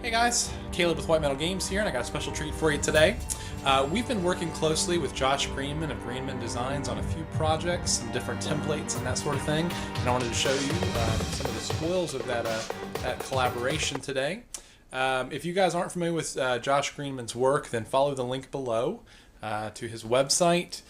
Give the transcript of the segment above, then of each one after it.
Hey guys, Caleb with White Metal Games here, and I got a special treat for you today. We've been working closely with Josh Greenman of Greenman Designs on a few projects, some different templates and that sort of thing, and I wanted to show you some of the spoils of that collaboration today. If you guys aren't familiar with Josh Greenman's work, then follow the link below to his website.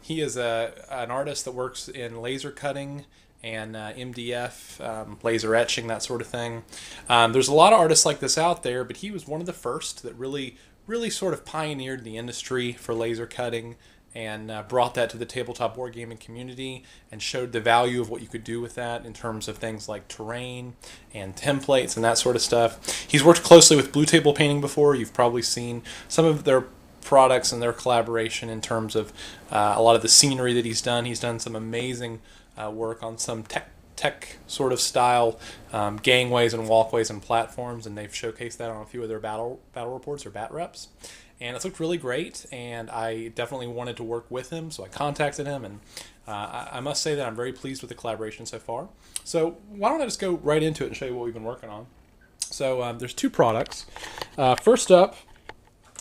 He is an artist that works in laser cutting and MDF, laser etching, that sort of thing. There's a lot of artists like this out there, but he was one of the first that really sort of pioneered the industry for laser cutting and brought that to the tabletop wargaming community and showed the value of what you could do with that in terms of things like terrain and templates and that sort of stuff. He's worked closely with Blue Table Painting before. You've probably seen some of their products and their collaboration in terms of a lot of the scenery that he's done. He's done some amazing work on some tech sort of style gangways and walkways and platforms, and they've showcased that on a few of their battle reports or bat reps, and it's looked really great, and I definitely wanted to work with him, so I contacted him, and I must say that I'm very pleased with the collaboration so far. So why don't I just go right into it and show you what we've been working on. So there's two products. First up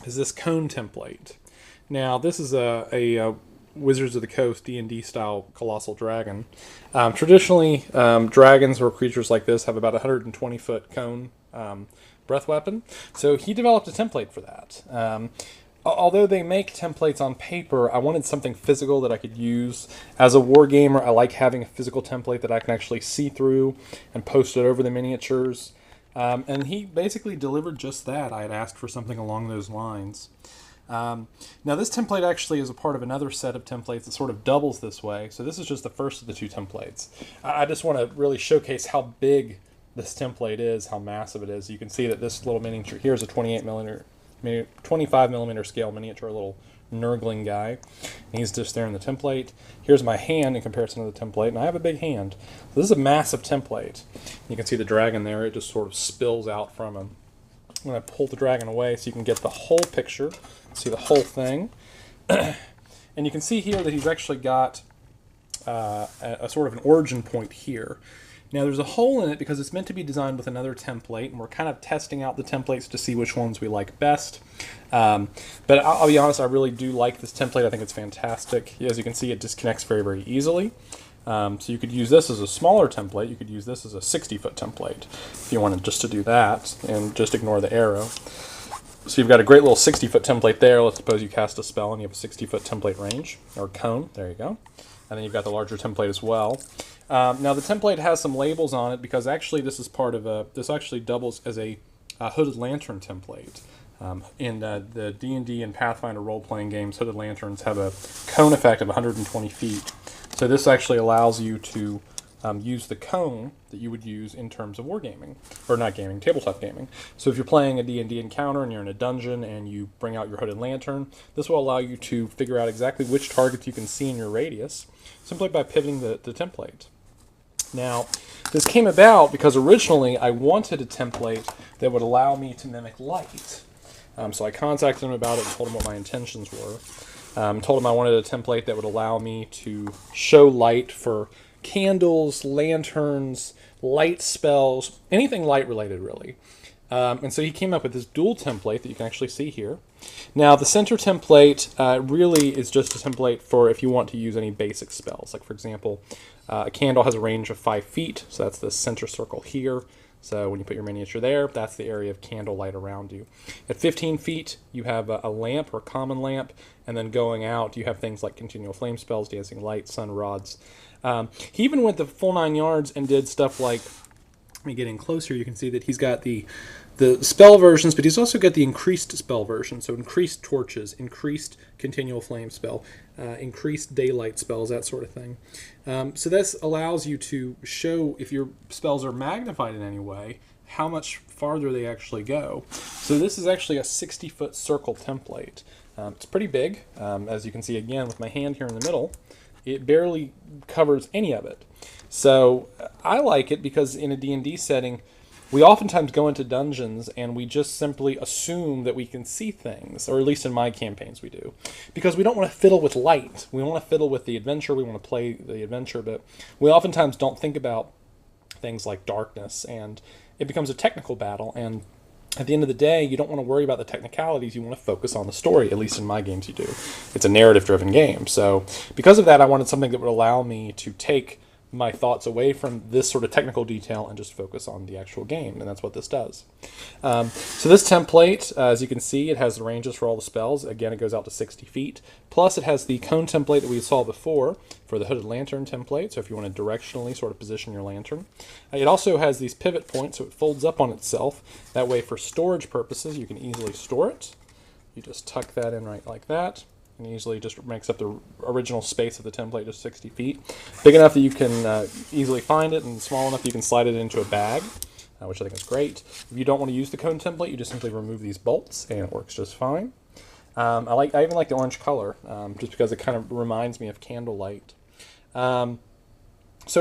is this cone template. Now this is a Wizards of the Coast D&D style colossal dragon. Traditionally, dragons or creatures like this have about 120 foot cone breath weapon. So he developed a template for that. Although they make templates on paper, I wanted something physical that I could use. As a wargamer, I like having a physical template that I can actually see through and post it over the miniatures. And he basically delivered just that. I had asked for something along those lines. Now this template actually is a part of another set of templates that sort of doubles this way. So this is just the first of the two templates. I just want to really showcase how big this template is, how massive it is. You can see that this little miniature here is a 25 millimeter scale miniature, a little nurgling guy. And he's just there in the template. Here's my hand in comparison to the template, and I have a big hand. So this is a massive template. You can see the dragon there. It just sort of spills out from him. I'm going to pull the dragon away so you can get the whole picture, see the whole thing. And you can see here that he's actually got a sort of an origin point here. Now there's a hole in it because it's meant to be designed with another template, and we're kind of testing out the templates to see which ones we like best. But I'll be honest, I really do like this template. I think it's fantastic. As you can see, it disconnects very, very easily. So you could use this as a smaller template. You could use this as a 60-foot template if you wanted just to do that and just ignore the arrow. So you've got a great little 60-foot template there. Let's suppose you cast a spell and you have a 60-foot template range, or cone. There you go. And then you've got the larger template as well. Now the template has some labels on it because actually this is part of this actually doubles as a hooded lantern template. In the D&D and Pathfinder role-playing games, hooded lanterns have a cone effect of 120 feet. So this actually allows you to use the cone that you would use in terms of wargaming, or not gaming, tabletop gaming. So if you're playing a D&D encounter and you're in a dungeon and you bring out your hooded lantern, this will allow you to figure out exactly which targets you can see in your radius simply by pivoting the template. Now, this came about because originally I wanted a template that would allow me to mimic light. So I contacted him about it and told him what my intentions were. Told him I wanted a template that would allow me to show light for candles, lanterns, light spells, anything light related really. And so he came up with this dual template that you can actually see here. Now the center template really is just a template for if you want to use any basic spells. Like for example, a candle has a range of 5 feet, so that's the center circle here. So when you put your miniature there, that's the area of candle light around you. At 15 feet, you have a lamp or a common lamp, and then going out, you have things like continual flame spells, dancing light, sun rods. He even went the full 9 yards and did stuff like, let me get in closer, you can see that he's got the spell versions, but he's also got the increased spell version, so increased torches, increased continual flame spell, increased daylight spells, that sort of thing. So this allows you to show, if your spells are magnified in any way, how much farther they actually go. So this is actually a 60-foot circle template. It's pretty big, as you can see again with my hand here in the middle. It barely covers any of it. So I like it because in a D&D setting, we oftentimes go into dungeons and we just simply assume that we can see things, or at least in my campaigns we do, because we don't want to fiddle with light. We want to fiddle with the adventure, we want to play the adventure, but we oftentimes don't think about things like darkness, and it becomes a technical battle, and at the end of the day, you don't want to worry about the technicalities. You want to focus on the story. At least in my games, you do. It's a narrative-driven game. So because of that, I wanted something that would allow me to take my thoughts away from this sort of technical detail and just focus on the actual game, and that's what this does. So this template, as you can see, it has the ranges for all the spells. Again, it goes out to 60 feet. Plus, it has the cone template that we saw before for the hooded lantern template, so if you want to directionally sort of position your lantern. It also has these pivot points, so it folds up on itself. That way, for storage purposes, you can easily store it. You just tuck that in right like that. And easily just makes up the original space of the template, just 60 feet. Big enough that you can easily find it, and small enough you can slide it into a bag, which I think is great. If you don't want to use the cone template, you just simply remove these bolts, and it works just fine. I even like the orange color, just because it kind of reminds me of candlelight. So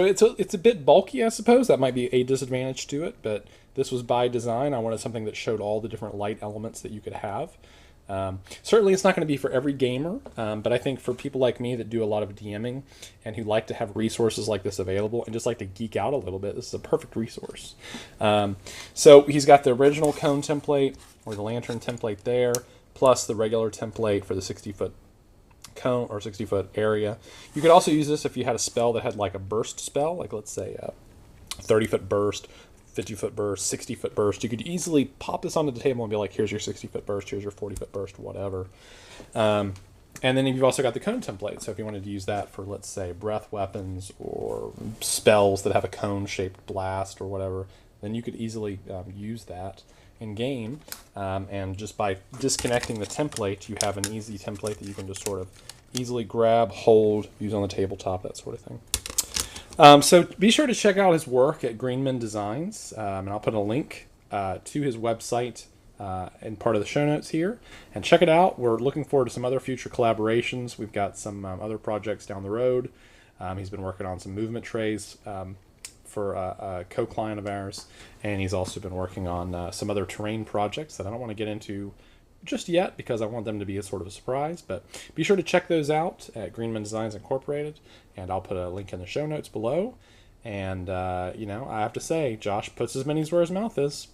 it's a bit bulky, I suppose. That might be a disadvantage to it, but this was by design. I wanted something that showed all the different light elements that you could have. Certainly it's not going to be for every gamer, but I think for people like me that do a lot of DMing and who like to have resources like this available and just like to geek out a little bit, this is a perfect resource. So he's got the original cone template or the lantern template there, plus the regular template for the 60-foot cone or 60-foot area. You could also use this if you had a spell that had like a burst spell, like let's say a 30-foot burst, 50-foot burst, 60-foot burst. You could easily pop this onto the table and be like, here's your 60-foot burst, here's your 40-foot burst, whatever. And then you've also got the cone template. So if you wanted to use that for, let's say, breath weapons or spells that have a cone-shaped blast or whatever, then you could easily use that in game. And just by disconnecting the template, you have an easy template that you can just sort of easily grab, hold, use on the tabletop, that sort of thing. So be sure to check out his work at Greenman Designs, and I'll put a link to his website in part of the show notes here. And check it out. We're looking forward to some other future collaborations. We've got some other projects down the road. He's been working on some movement trays for a co-client of ours, and he's also been working on some other terrain projects that I don't want to get into just yet because I want them to be a sort of a surprise, but be sure to check those out at Greenman Designs Incorporated, and I'll put a link in the show notes below. And I have to say, Josh puts his money's where his mouth is.